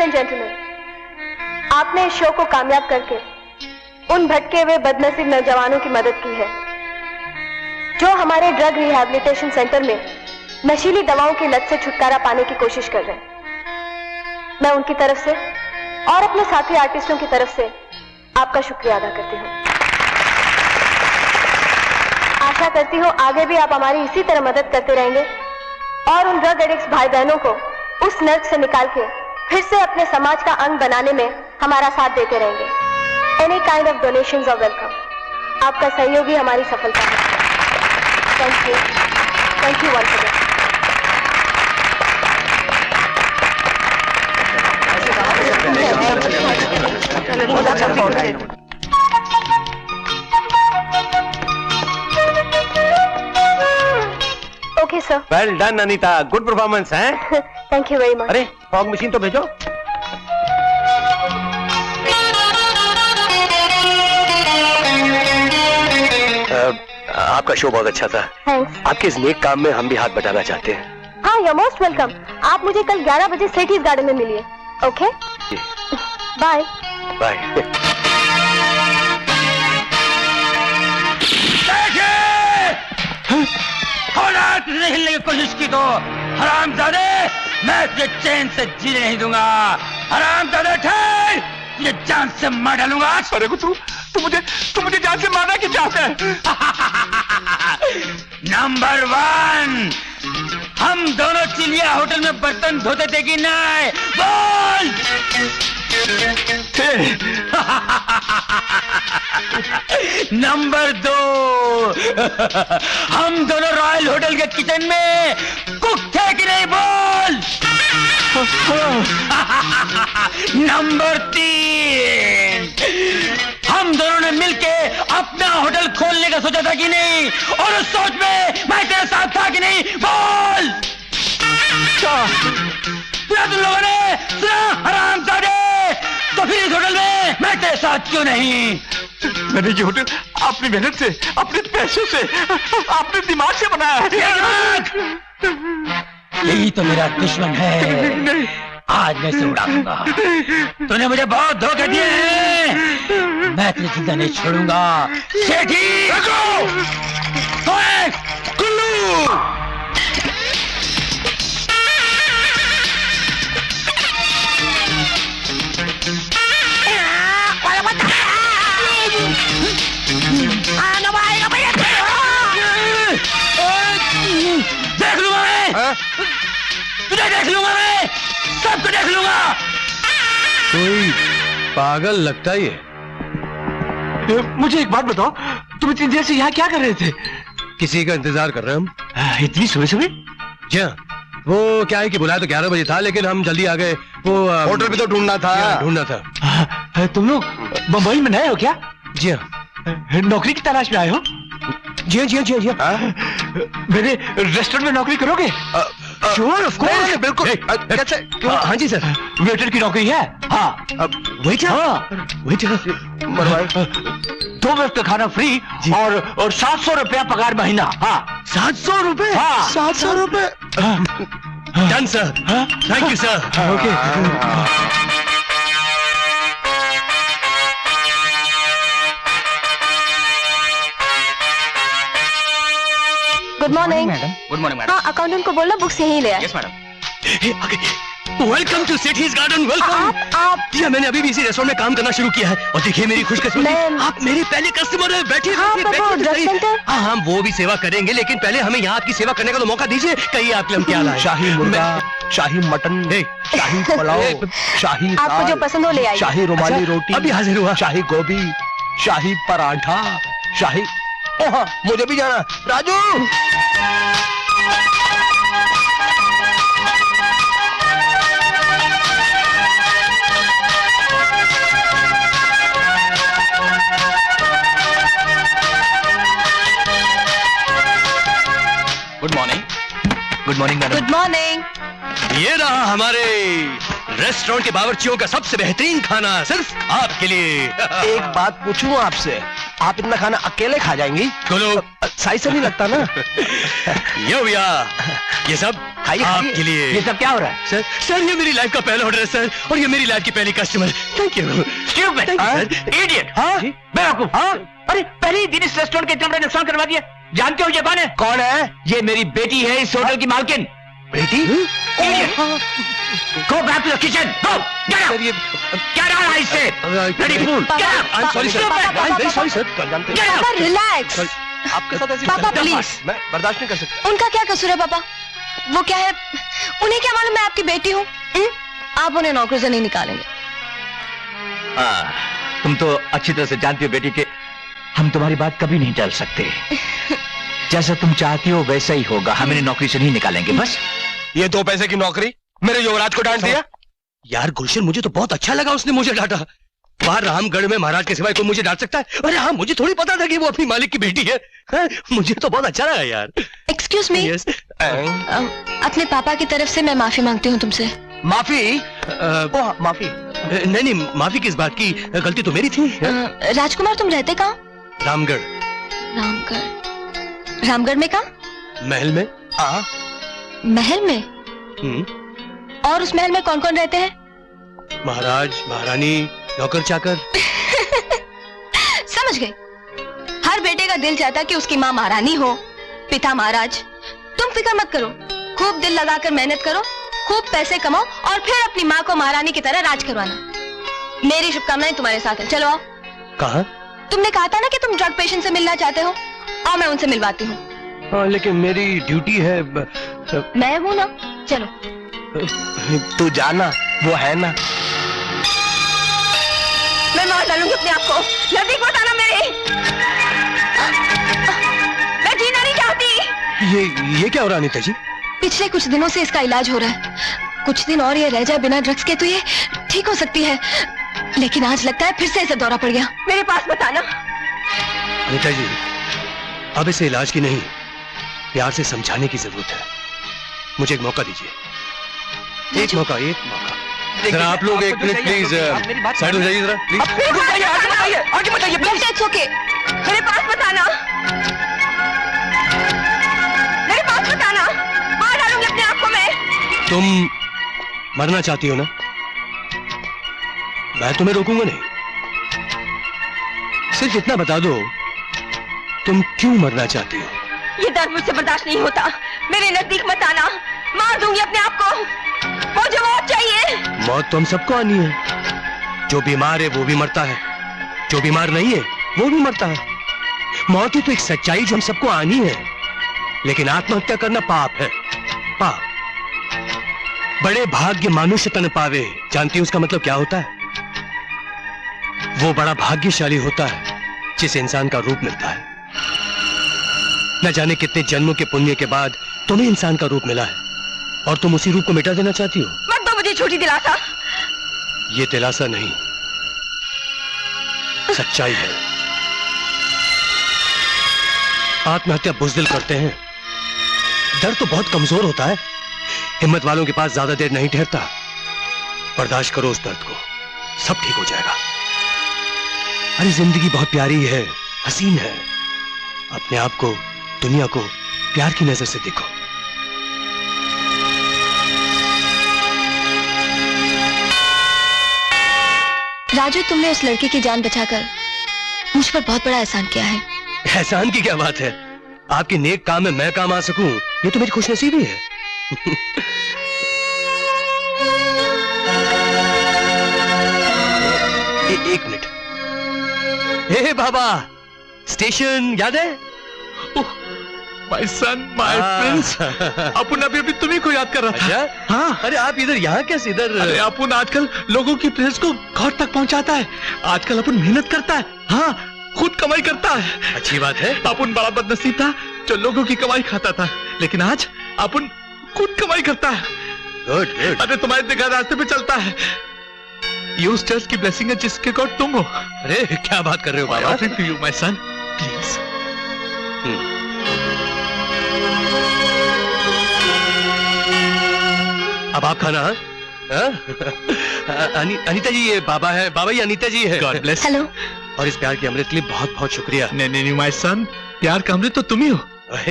And gentleman, आपने इस show को कामयाब करके उन भटके हुए बदनसीब नौजवानों की मदद की है जो हमारे ड्रग रिहैबिलिटेशन सेंटर में नशीली दवाओं की लत से छुटकारा पाने की कोशिश कर रहे हैं। मैं उनकी तरफ से और अपने साथी आर्टिस्टों की तरफ से आपका शुक्रिया अदा करती हूँ। आशा करती हूँ आगे भी आप हमारी इसी तरह मदद करते रहेंगे और उन ड्रग एडिक्ट्स भाई बहनों को उस नर्क से निकाल के फिर से अपने समाज का अंग बनाने में हमारा साथ देते रहेंगे। Any kind of donations are welcome. आपका सहयोग ही हमारी सफलता है। Thank you once again. Okay sir. Well done Anita, good performance है। Thank you very much. अरे फॉग मशीन तो भेजो। आपका शो बहुत अच्छा था। थैंक्स। आपके इस नेक काम में हम भी हाथ बटाना चाहते हैं। हाँ, यू मोस्ट वेलकम। आप मुझे कल 11 बजे सेठीज गार्डन में मिलिए। Okay, bye bye. तुझने हिलने की कोशिश की तो हरामजादे, मैं तुझे चैन से जीने नहीं दूंगा। हरामजादे ठहर, तुझे जान से मार डालूंगा। अरे तू मुझे जान से मारना क्यों चाहता है? नंबर 1, हम दोनों चिलिया होटल में बर्तन धोते थे कि नहीं? बोल। नंबर 2, हम दोनों रॉयल होटल के किचन में कुक थे कि नहीं? बोल। नंबर 3, हम दोनों ने मिलके अपना होटल खोलने का सोचा था कि नहीं? और उस सोच में मैं तेरे साथ था कि नहीं? बोल। सुना तुम लोगों ने? सुना हरामजादे? तो फिर इस होटल में मैं तेरे साथ क्यों नहीं? मैंने ये होटल अपनी मेहनत से, अपने पैसों से, अपने दिमाग से बनाया है। यही तो मेरा दुश्मन है। नहीं। आज मैं इसे उड़ा दूंगा। तूने मुझे बहुत धोखे दिए हैं। मैं तुझे जिंदा नहीं छोड़ूंगा। सेठी कुल्लू, देख लूंगा मैं। तुझे देख लूंगा मैं, सबको देख लूंगा। कोई पागल लगता ही है। मुझे एक बात बताओ, तुम इतनी देर से यहाँ क्या कर रहे थे? किसी का इंतजार कर रहे हैं हम। इतनी सुबह सुबह? जी हाँ, वो क्या है कि बुलाया तो 11 बजे था, लेकिन हम जल्दी आ गए। वो होटल भी तो ढूंढना था। तुम लोग बंबई में नए हो क्या? जी हाँ। नौकरी की तलाश में आए हो? जी हाँ। मेरे रेस्टोरेंट में नौकरी करोगे? श्योर, ऑफ कोर्स, बिल्कुल। कैसे? हाँ जी सर। वेटर की नौकरी है? हाँ। वेटर? हाँ। वेटर 2 वक्त का खाना फ्री और 700 रुपया पगार महीना। हाँ। 700 रुपए? हाँ। 700 रुपए? Done sir. Thank you sir. Okay. Good morning. Good morning madam. हाँ, अकाउंटेंट को बोलना बुक्स यहीं ले आए। Yes madam. Welcome to Sethi's garden. Welcome. आप जी, मैंने अभी भी इसी रेस्टोरेंट में काम करना शुरू किया है और देखिए मेरी खुशकिस्मती, आप मेरे पहले कस्टमर हैं। बैठिए। हाँ, पर वो ड्रग सेंटर? हाँ, हम वो भी सेवा करेंगे, लेकिन पहले हमें यहाँ आपकी सेवा करने का तो मौका दीजिए। कहिए आपके हम क्या लाए? शाही मुर्गा, शाही मटन, शाही पुलाव, शाही आपको जो पसंद हो ले आइए। शाही रुमाली रोटी, अभी हाजिर हुआ। शाही गोभी, शाही पराठा, शाही। हाँ, मुझे भी जाना। Raju, good morning. Good morning madam. Good morning. ये रहा हमारे रेस्टोरेंट के बावर्चियों का सबसे बेहतरीन खाना सिर्फ आपके लिए। एक बात पूछूं आपसे, आप इतना खाना अकेले खा जाएंगी? बोलो। सही से नहीं लगता ना? यो भैया, ये सब खाइए आपके खाइए। लिए। ये सब क्या हो रहा है? सर सर ये मेरी लाइफ का पहला ऑर्डर है सर, और ये मेरी लाइफ की पहली customer. Thank you. Stupid! Idiot! हाँ? बेवकूफ! अरे पहले ही दिन इस रेस्टोरेंट के इतना बड़ा नुकसान करवा दिया। जानते हो ये कौन है? कौन है? ये मेरी बेटी है, इस होटल की मालकिन। बेटी? Idiot! Go back to the kitchen! Go! Get out! Get out! I said! Bloody fool! Get out! I'm sorry sir, I'm very sorry sir। Get out! पापा रिलैक्स। आपके साथ ऐसी पापा प्लीज, मैं बर्दाश्त नहीं कर सकता। उनका क्या कसूर है पापा? वो क्या है, उन्हें क्या मालूम मैं आपकी बेटी हूँ? आप उन्हें नौकरी से नहीं निकालेंगे। तुम तो अच्छी तरह से जानती हो बेटी कि हम तुम्हारी बात कभी नहीं टाल सकते। जैसा तुम चाहती हो वैसा ही होगा, हम इन्हें नौकरी से नहीं निकालेंगे बस। ये 2 पैसे की नौकरी मेरे युवराज को डांट दिया? यार गुलशन, मुझे तो बहुत अच्छा लगा उसने मुझे डांटा। बाहर रामगढ़ में महाराज के सिवाय कोई मुझे डांट सकता है? अरे हाँ, मुझे थोड़ी पता था कि वो अपनी मालिक की बेटी है। मुझे तो बहुत अच्छा लगा यार। Excuse me, yes. अपने पापा की तरफ से मैं माफी मांगती हूँ तुमसे। माफी? माफी? नहीं, माफी किस बात की? गलती तो मेरी थी। राजकुमार तुम रहते कहाँ? रामगढ़। रामगढ़? रामगढ़ में कहाँ? महल में। महल में? और उस महल में कौन कौन रहते हैं? महाराज, महारानी, नौकर चाकर। समझ गई। हर बेटे का दिल चाहता कि उसकी माँ महारानी हो, पिता महाराज। तुम फिक्र मत करो, खूब दिल लगाकर मेहनत करो, खूब पैसे कमाओ और फिर अपनी माँ को महारानी की तरह राज करवाना। मेरी शुभकामनाएं तुम्हारे साथ है। चलो आओ। कहाँ? तुमने कहा था ना कि तुम ड्रग पेशेंट से मिलना चाहते हो, आओ मैं उनसे मिलवाती हूँ। हाँ, लेकिन मेरी ड्यूटी है। मैं हूँ ना, चलो। तू जाना, वो है ना। मैं मार डालूंगी अपने आप को। नजदीक मत आना मेरे। मैं जीना नहीं चाहती। ये क्या हो रहा है अनीता जी? पिछले कुछ दिनों से इसका इलाज हो रहा है। कुछ दिन और ये रह जाए बिना ड्रग्स के तो ये ठीक हो सकती है, लेकिन आज लगता है फिर से इसे दौरा पड़ गया। मेरे पास मत आना। अनीता जी, अब इसे इलाज की नहीं, प्यार से समझाने की जरूरत है। मुझे एक मौका दीजिए। एक मौका। जरा आप लोग एक मिनट प्लीज साइड हो जाइए जरा प्लीज। आगे बताइए प्लीज। It's okay. मेरे पास मत आना। मेरे पास मत आना। मार डालूंगी अपने आप को मैं। तुम मरना चाहती हो ना? मैं तुम्हें रोकूंगा नहीं। सिर्फ इतना बता दो, तुम क्यों मरना चाहती हो? ये दर्द मुझसे बर्दाश्त नहीं होता। मेरे नजदीक मत आना। मार दूंगी अपने आप को। मुझे मौत चाहिए। मौत तो हम सबको आनी है। जो बीमार है वो भी मरता है, जो बीमार नहीं है वो भी मरता है। मौत ही तो एक सच्चाई जो हम सबको आनी है, लेकिन आत्महत्या करना पाप है। पाप। बड़े भाग्य मनुष्य तन पावे, जानती है उसका मतलब क्या होता है? वो बड़ा भाग्यशाली होता है जिसे इंसान का रूप मिलता है। न जाने कितने जन्मों के पुण्य के बाद तुम्हें इंसान का रूप मिला है, और तुम उसी रूप को मिटा देना चाहती हो। मत दो मुझे झूठी दिलासा। ये दिलासा नहीं, सच्चाई है। आत्महत्या बुज़दिल करते हैं। दर्द तो बहुत कमजोर होता है, हिम्मत वालों के पास ज्यादा देर नहीं ठहरता। बर्दाश्त करो उस दर्द को, सब ठीक हो जाएगा। अरे जिंदगी बहुत प्यारी है, हसीन है। अपने आप को, दुनिया को प्यार की नजर से देखो। राजू, तुमने उस लड़के की जान बचाकर मुझ पर बहुत बड़ा एहसान किया है। एहसान की क्या बात है? आपके नेक काम में मैं काम आ सकूं, ये तो मेरी खुशनसीबी है। एक मिनट। हे बाबा, स्टेशन याद है? My son, my prince. अपन अभी तुम्ही को याद कर रहा था। अच्छा? हाँ। अरे आप इधर यहाँ कैसे? इधर अरे अपन आजकल लोगों की प्रेस को घर तक पहुंचाता है। आजकल अपन मेहनत करता है, हाँ, खुद कमाई करता है। अच्छी बात है। अपन बड़ा बदनसीब था जो लोगों की कमाई खाता था, लेकिन आज अपन खुद कमाई करता है। Good good. अरे तुम्हारे दिखा रास्ते पे चलता है। ये उस चर्च की ब्लेसिंग है जिसके गॉड तुम हो। अरे क्या बात कर रहे हो बाबा? To you my son, please. अब आप खाना। अनीता जी, ये बाबा है। बाबा, ये अनीता जी है। God bless. हेलो। और इस प्यार के अमृत के लिए बहुत बहुत शुक्रिया। नहीं माय सन, प्यार का अमृत तो तुम ही हो।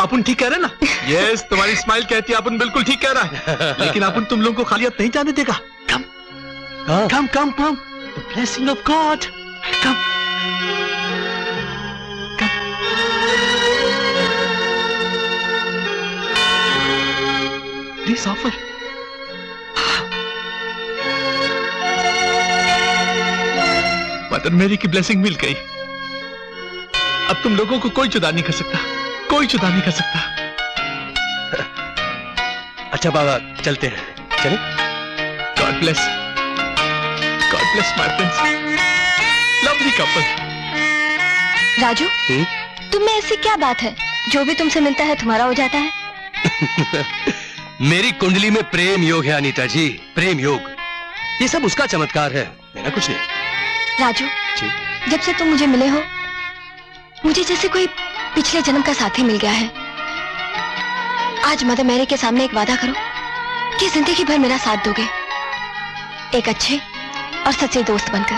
अपन ठीक कह रहे ना? यस, तुम्हारी स्माइल कहती है अपन बिल्कुल ठीक कह रहा है। लेकिन अपन तुम लोगों को खाली अब नहीं जाने देगा। Come come come come, the blessing of God. Come come. Please offer. Mother Mary की ब्लेसिंग मिल गई। अब तुम लोगों को कोई जुदा नहीं कर सकता, कोई जुदा नहीं कर सकता। अच्छा बाबा, चलते हैं, चले? God bless my Prince, lovely couple. Raju, तुम में ऐसी क्या बात है जो भी तुमसे मिलता है तुम्हारा हो जाता है? मेरी कुंडली में प्रेम योग है अनीता जी, प्रेम योग। ये सब उसका चमत्कार है, मेरा कुछ नहीं। राजू जी? जब से तुम मुझे मिले हो, मुझे जैसे कोई पिछले जन्म का साथी मिल गया है। आज मदर मैरी के सामने एक वादा करो कि जिंदगी भर मेरा साथ दोगे, एक अच्छे और सच्चे दोस्त बनकर।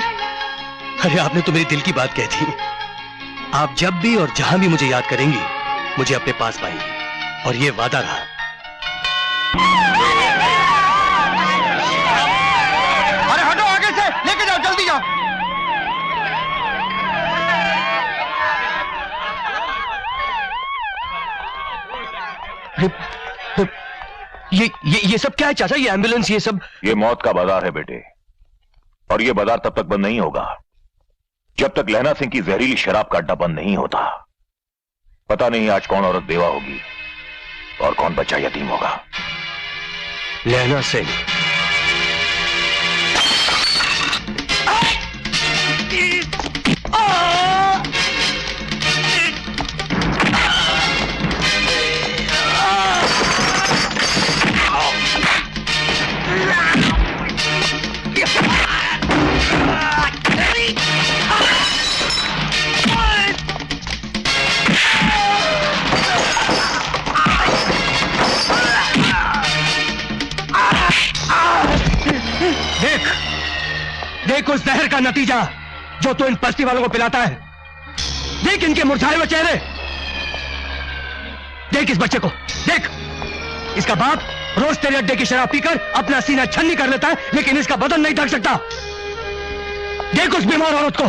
अरे आपने तो मेरे दिल की बात कह दी। आप जब भी और जहां भी मुझे याद करेंगी, मुझे अपने पास पाएंगी, और ये वादा रहा। अरे हटो आगे से, लेके जाओ, जल्दी जाओ। ये सब क्या है चाचा? ये एम्बुलेंस, ये सब? ये मौत का बाजार है बेटे, और ये बाजार तब तक बंद नहीं होगा जब तक लहना सिंह की जहरीली शराब का अड्डा बंद नहीं होता। पता नहीं आज कौन औरत बेवा होगी और कौन बच्चा यतीम होगा। लहना सिंह। देख उस जहर का नतीजा जो तू इन बस्ती वालों को पिलाता है। देख इनके मुरझाए हुए चेहरे, देख इस बच्चे को, देख इसका बाप रोज तेरे अड्डे की शराब पीकर अपना सीना छन्नी कर लेता है, लेकिन इसका बदन नहीं ढक सकता। देख उस बीमार औरत को,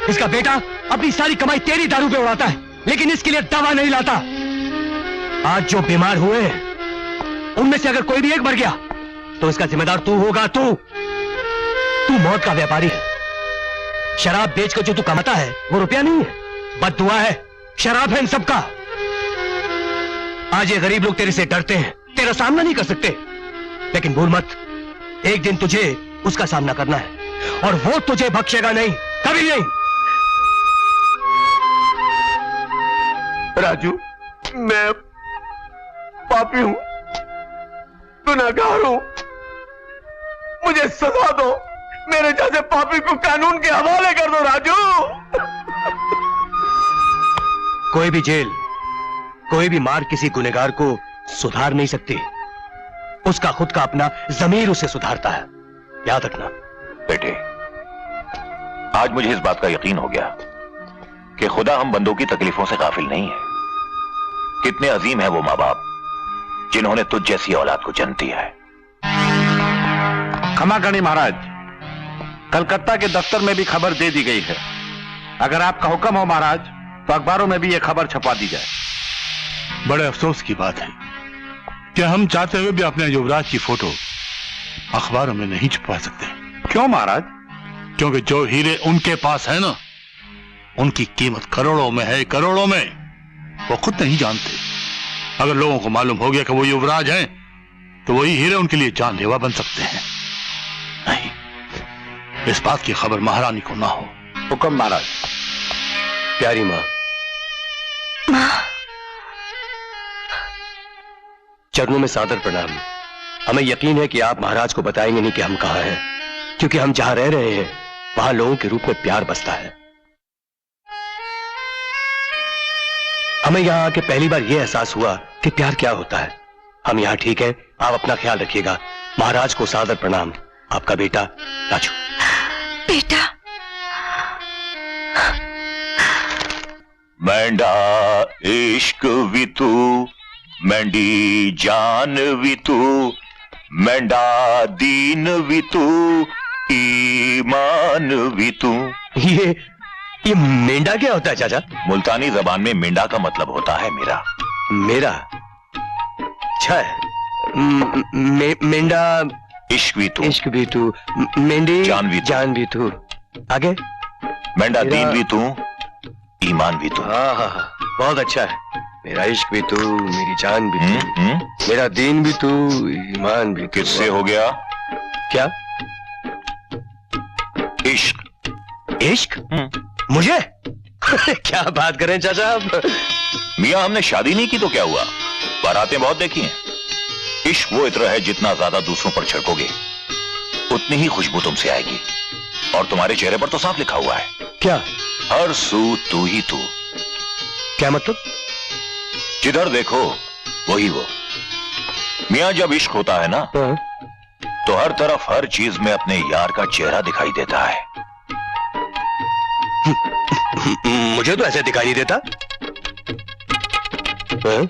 इसका बेटा अपनी सारी कमाई तेरी दारू पे उड़ाता है, लेकिन इसके लिए दवा नहीं लाता। आज जो बीमार हुए उनमें से अगर कोई भी एक मर गया तो इसका जिम्मेदार तू होगा। तू मौत का व्यापारी है। शराब बेचकर जो तू कमाता है वो रुपया नहीं है, बद्दुआ है, शराब है इन सबका। आज ये गरीब लोग तेरे से डरते हैं, तेरा सामना नहीं कर सकते, लेकिन भूल मत, एक दिन तुझे उसका सामना करना है और वो तुझे बख्शेगा नहीं, कभी नहीं। राजू, मैं पापी हूं, गुनहगार हूं, मुझे सजा दो। मेरे जैसे पापी को कानून के हवाले कर दो राजू। कोई भी जेल, कोई भी मार किसी गुनहगार को सुधार नहीं सकती। उसका खुद का अपना ज़मीर उसे सुधारता है, याद रखना। बेटे, आज मुझे इस बात का यकीन हो गया कि खुदा हम बंदों की तकलीफों से गाफिल नहीं है। कितने अजीम है वो माँ बाप जिन्होंने तुझ जैसी औलाद को जन्म दिया है। क्षमा करनी महाराज, कलकत्ता के दफ्तर में भी खबर दे दी गई है। अगर आपका हुक्म हो महाराज, तो अखबारों में भी यह खबर छपवा दी जाए। बड़े अफसोस की बात है कि हम चाहते हुए भी अपने युवराज की फोटो अखबारों में नहीं छपवा सकते। क्यों महाराज? क्योंकि जो हीरे उनके पास है ना, उनकी कीमत करोड़ों में है, करोड़ों में। वो खुद नहीं जानते। अगर लोगों को मालूम हो गया कि वो युवराज हैं, तो वही हीरे उनके लिए जानलेवा बन सकते हैं। नहीं, इस बात की खबर महारानी को ना हो। हुक्म महाराज। प्यारी माँ, चरणों में सादर प्रणाम। हमें यकीन है कि आप महाराज को बताएंगे नहीं कि हम कहां हैं, क्योंकि हम जहां रह रहे हैं वहां लोगों के रूप में प्यार बसता है। हमें यहां आके पहली बार यह एहसास हुआ कि प्यार क्या होता है। हम यहां ठीक हैं, आप अपना ख्याल रखिएगा। महाराज को सादर प्रणाम। आपका बेटा राजू। बेटा, मैंडा इश्क भी तू, मैंडी जान भी तू, मैंडा दीन भी तू, ईमान भी तू। ये मेंढा क्या होता है चाचा? मुल्तानी जबान में मेंढा का मतलब होता है मेरा। मेरा? अच्छा है। मेंढा इश्क भी तू, इश्क भी तू, मेंढी जान भी तू। जान भी तू। आगे? मेंढा मेरा- दीन भी तू, ईमान भी तू। हाँ हाँ हाँ, बहुत अच्छा है। मेरा इश्क भी तू, मेरी जान भी तू, मेरा दीन भी तू, ईमान भी तू। किससे हो गया? क्या? इश्क। इश्क? मुझे? क्या बात करें चाचा आप? मियां हमने शादी नहीं की तो क्या हुआ, बारातें बहुत देखी हैं। इश्क वो इत्र है, जितना ज्यादा दूसरों पर छिड़कोगे उतनी ही खुशबू तुमसे आएगी। और तुम्हारे चेहरे पर तो साफ लिखा हुआ है, क्या? हर सू तू ही तू। क्या मतलब? जिधर देखो वही वो। मियां जब इश्क होता है ना, हाँ। तो हर तरफ हर चीज में अपने यार का चेहरा दिखाई देता है। मुझे तो ऐसे दिखाई नहीं देता। हाँ?